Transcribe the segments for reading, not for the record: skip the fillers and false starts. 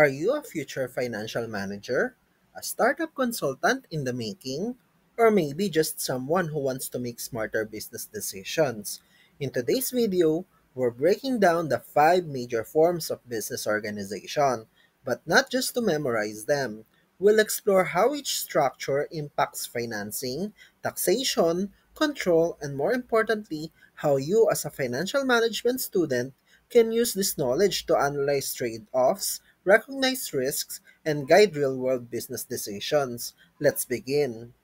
Are you a future financial manager, a startup consultant in the making, or maybe just someone who wants to make smarter business decisions? In today's video, we're breaking down the five major forms of business organization, but not just to memorize them. We'll explore how each structure impacts financing, taxation, control, and more importantly, how you as a financial management student can use this knowledge to analyze trade-offs, recognize risks, and guide real-world business decisions. Let's begin.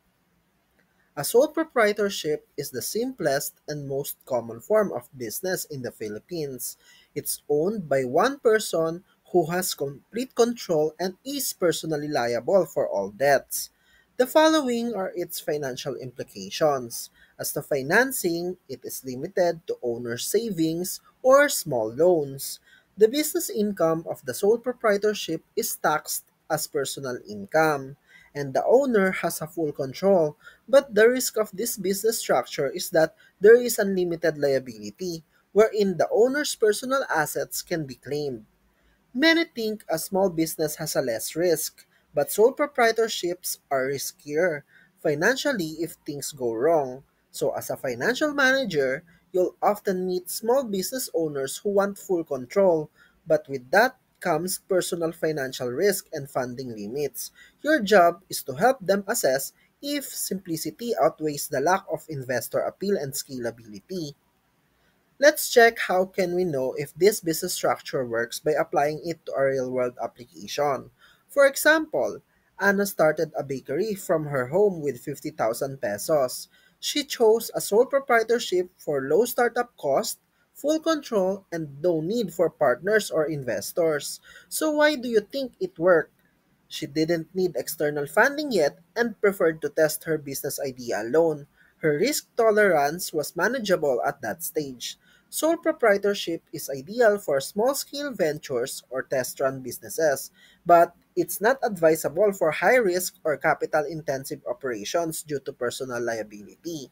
A sole proprietorship is the simplest and most common form of business in the Philippines. It's owned by one person who has complete control and is personally liable for all debts. The following are its financial implications. As to financing, it is limited to owner's savings or small loans. The business income of the sole proprietorship is taxed as personal income, and the owner has a full control, but the risk of this business structure is that there is unlimited liability, wherein the owner's personal assets can be claimed. Many think a small business has a less risk, but sole proprietorships are riskier financially if things go wrong. So, as a financial manager, you'll often meet small business owners who want full control, but with that comes personal financial risk and funding limits. Your job is to help them assess if simplicity outweighs the lack of investor appeal and scalability. Let's check how can we know if this business structure works by applying it to a real-world application. For example, Anna started a bakery from her home with 50,000 pesos. She chose a sole proprietorship for low startup cost, full control, and no need for partners or investors. So why do you think it worked? She didn't need external funding yet and preferred to test her business idea alone. Her risk tolerance was manageable at that stage. Sole proprietorship is ideal for small scale ventures or test run businesses, but it's not advisable for high risk or capital intensive operations due to personal liability.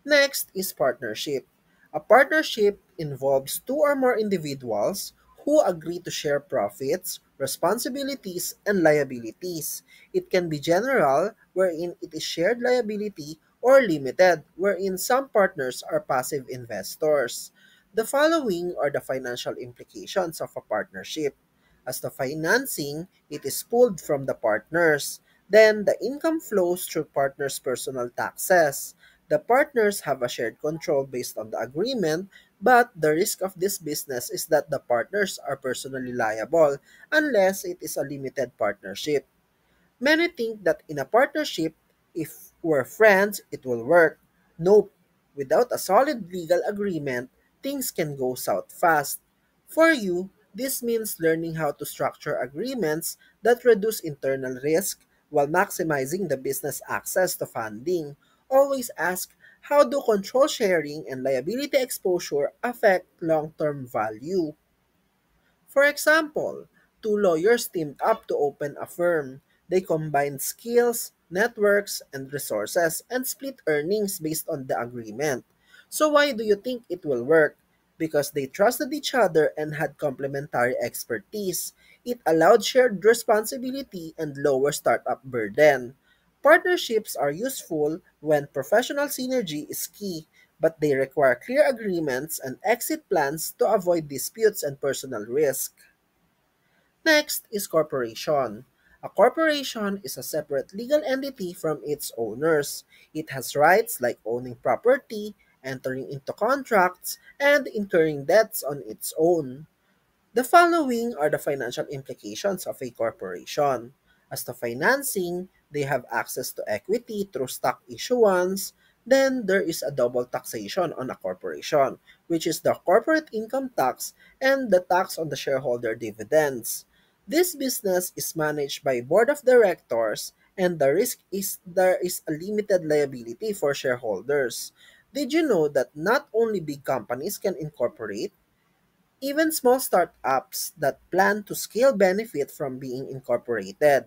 Next is partnership. A partnership involves two or more individuals who agree to share profits, responsibilities, and liabilities. It can be general, wherein it is shared liability, or limited, wherein some partners are passive investors. The following are the financial implications of a partnership. As to financing, it is pulled from the partners. Then the income flows through partners' personal taxes. The partners have a shared control based on the agreement, but the risk of this business is that the partners are personally liable unless it is a limited partnership. Many think that in a partnership, if we're friends, it will work. Nope. Without a solid legal agreement, things can go south fast. For you, this means learning how to structure agreements that reduce internal risk while maximizing the business access to funding. Always ask, how do control sharing and liability exposure affect long-term value? For example, two lawyers teamed up to open a firm. They combined skills, networks, and resources and split earnings based on the agreement. So why do you think it will work? Because they trusted each other and had complementary expertise. It allowed shared responsibility and lower startup burden. Partnerships are useful when professional synergy is key, but they require clear agreements and exit plans to avoid disputes and personal risk. Next is corporation. A corporation is a separate legal entity from its owners. It has rights like owning property, entering into contracts, and incurring debts on its own. The following are the financial implications of a corporation. As to financing, they have access to equity through stock issuance. Then there is a double taxation on a corporation, which is the corporate income tax and the tax on the shareholder dividends. This business is managed by board of directors and the risk is there is a limited liability for shareholders. Did you know that not only big companies can incorporate, even small startups that plan to scale benefit from being incorporated?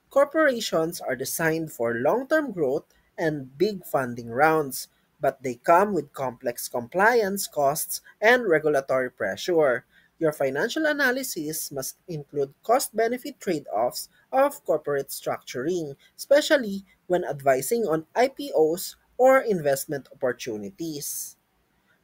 Corporations are designed for long-term growth and big funding rounds, but they come with complex compliance costs and regulatory pressure. Your financial analysis must include cost-benefit trade-offs of corporate structuring, especially when advising on IPOs or investment opportunities.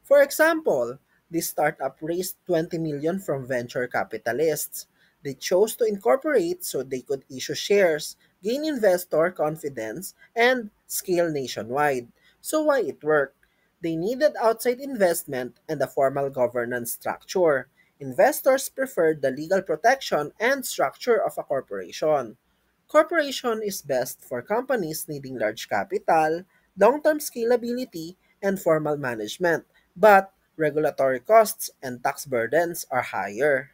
For example, this startup raised 20 million from venture capitalists. They chose to incorporate so they could issue shares, gain investor confidence, and scale nationwide. So why it worked? They needed outside investment and a formal governance structure. Investors preferred the legal protection and structure of a corporation. Corporation is best for companies needing large capital, long-term scalability, and formal management, but regulatory costs and tax burdens are higher.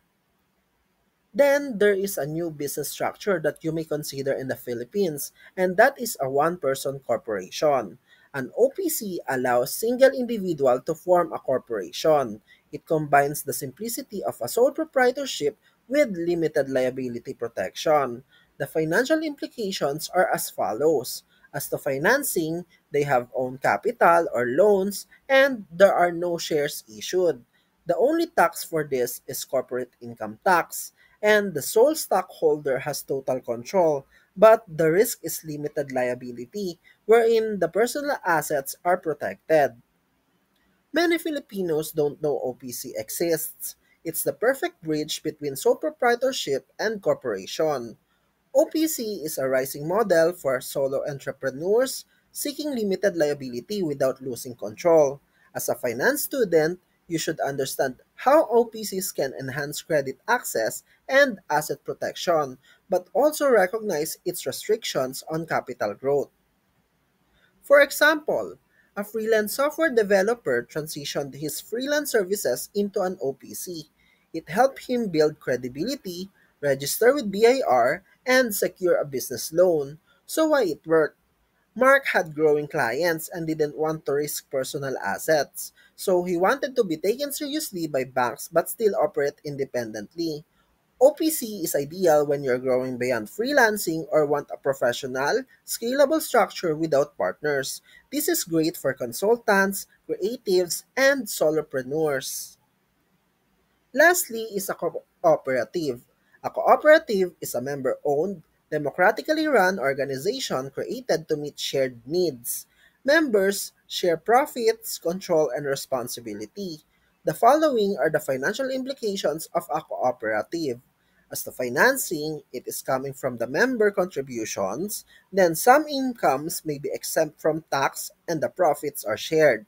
Then there is a new business structure that you may consider in the Philippines, and that is a one-person corporation. An OPC allows single individual to form a corporation. It combines the simplicity of a sole proprietorship with limited liability protection. The financial implications are as follows. As to financing, they have own capital or loans, and there are no shares issued. The only tax for this is corporate income tax, and the sole stockholder has total control, but the risk is limited liability, wherein the personal assets are protected. Many Filipinos don't know OPC exists. It's the perfect bridge between sole proprietorship and corporation. OPC is a rising model for solo entrepreneurs seeking limited liability without losing control. As a finance student, you should understand how OPCs can enhance credit access and asset protection, but also recognize its restrictions on capital growth. For example, a freelance software developer transitioned his freelance services into an OPC. It helped him build credibility, register with BIR, and secure a business loan. So why it worked? Mark had growing clients and didn't want to risk personal assets. So he wanted to be taken seriously by banks but still operate independently. OPC is ideal when you're growing beyond freelancing or want a professional, scalable structure without partners. This is great for consultants, creatives, and solopreneurs. Lastly is a cooperative. A cooperative is a member-owned, democratically run organization created to meet shared needs. Members share profits, control, and responsibility. The following are the financial implications of a cooperative. As to financing, it is coming from the member contributions, then some incomes may be exempt from tax and the profits are shared.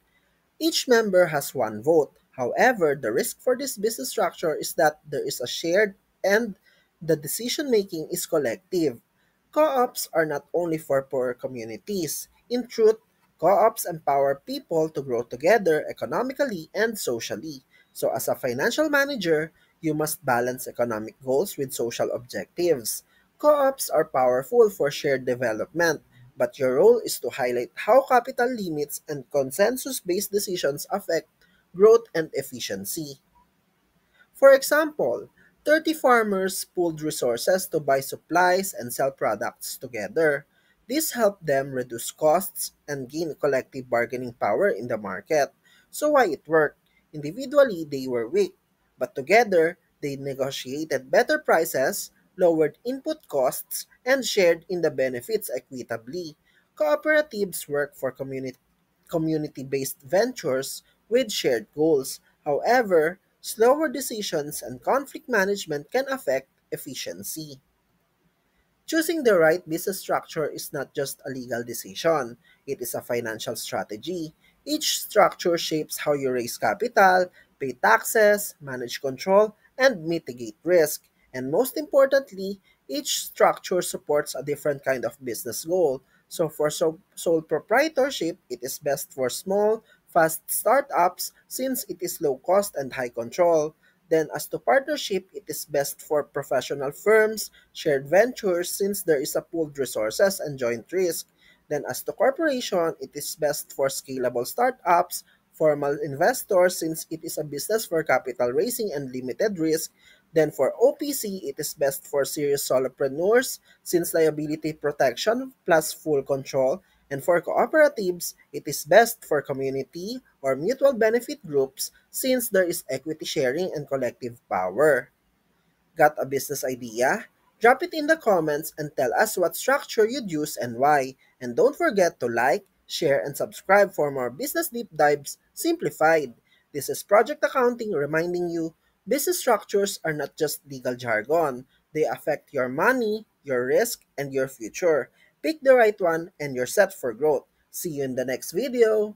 Each member has one vote. However, the risk for this business structure is that there is a shared and the decision making is collective. Co-ops are not only for poor communities. In truth, co-ops empower people to grow together economically and socially. So as a financial manager, you must balance economic goals with social objectives. Co-ops are powerful for shared development, but your role is to highlight how capital limits and consensus-based decisions affect growth and efficiency. For example, 30 farmers pooled resources to buy supplies and sell products together. This helped them reduce costs and gain collective bargaining power in the market. So why it worked? Individually, they were weak, but together, they negotiated better prices, lowered input costs, and shared in the benefits equitably. Cooperatives work for community-based ventures with shared goals. However, slower decisions and conflict management can affect efficiency. Choosing the right business structure is not just a legal decision, it is a financial strategy. Each structure shapes how you raise capital, pay taxes, manage control, and mitigate risk. And most importantly, each structure supports a different kind of business goal. So for sole proprietorship, it is best for small, fast startups since it is low cost and high control. Then as to partnership, it is best for professional firms, shared ventures since there is a pooled resources and joint risk. Then as to corporation, it is best for scalable startups, formal investors since it is a business for capital raising and limited risk. Then for OPC, it is best for serious solopreneurs since liability protection plus full control. And for cooperatives, it is best for community or mutual benefit groups since there is equity sharing and collective power. Got a business idea? Drop it in the comments and tell us what structure you'd use and why. And don't forget to like, share, and subscribe for more business deep dives simplified. This is Project Accounting reminding you business structures are not just legal jargon. They affect your money, your risk, and your future. Pick the right one and you're set for growth. See you in the next video.